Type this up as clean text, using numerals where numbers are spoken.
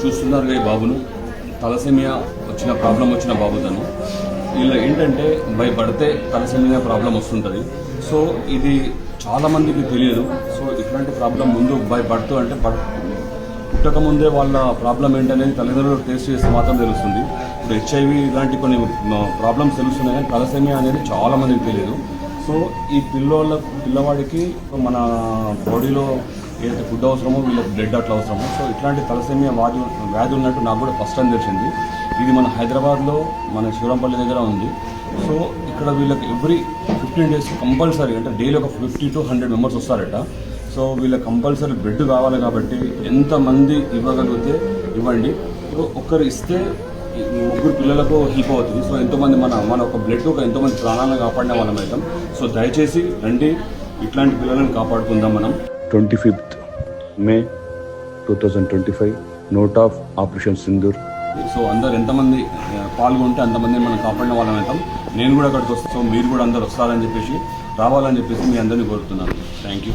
చూస్తున్నారు ఈ బాబును తలసేమియా ప్రాబ్లం వచ్చిన బాబు తను. వీళ్ళు ఏంటంటే భయపడితే తలసేమియా ప్రాబ్లం వస్తుంటుంది. సో ఇది చాలామందికి తెలియదు. సో ఇట్లాంటి ప్రాబ్లం ముందు భయపడుతూ అంటే పుట్టక ముందే వాళ్ళ ప్రాబ్లం ఏంటనేది తల్లిదండ్రులు టెస్ట్ చేస్తే మాత్రం తెలుస్తుంది. ఇప్పుడు హెచ్ఐవి ఇలాంటి కొన్ని ప్రాబ్లమ్స్ తెలుస్తున్నాయి, కానీ తలసేమియా అనేది చాలామందికి తెలియదు. సో ఈ పిల్లవాడికి మన బాడీలో ఏదైతే ఫుడ్ అవసరమో వీళ్ళకి బ్లడ్ అట్లా అవసరమో. సో ఇట్లాంటి తలసేమియా వ్యాధి ఉన్నట్టు నాకు కూడా ఫస్ట్ టైం తెలిసింది. ఇది మన హైదరాబాద్లో మన శివరాంపల్లి దగ్గర ఉంది. సో ఇక్కడ వీళ్ళకి ఎవ్రీ 15 days కంపల్సరీ అంటే డైలీ ఒక 50 to 100 members వస్తారట. సో వీళ్ళకి కంపల్సరీ బ్లడ్ కావాలి కాబట్టి ఎంతమంది ఇవ్వగలిగితే ఇవ్వండి. ఇప్పుడు ఒక్కరు ఇస్తే 3 పిల్లలకు హెల్ప్ అవుతుంది. సో ఎంతోమంది మన ఒక బ్లడ్ ఒక ఎంతోమంది ప్రాణాలను కాపాడిన వాళ్ళం అవుతాం. సో దయచేసి రండి, ఇట్లాంటి పిల్లలను కాపాడుకుందాం మనం. 25th May 2025 note of operation Sindoor. So అందరు ఎంతమంది పాల్గొంటే అంతమంది మనం కాపాడిన వాళ్ళం అవుతాం. నేను కూడా అక్కడికి వస్తాను. సో మీరు కూడా అందరు వస్తారని చెప్పేసి రావాలని చెప్పేసి మీ అందరినీ కోరుతున్నాను. Thank you.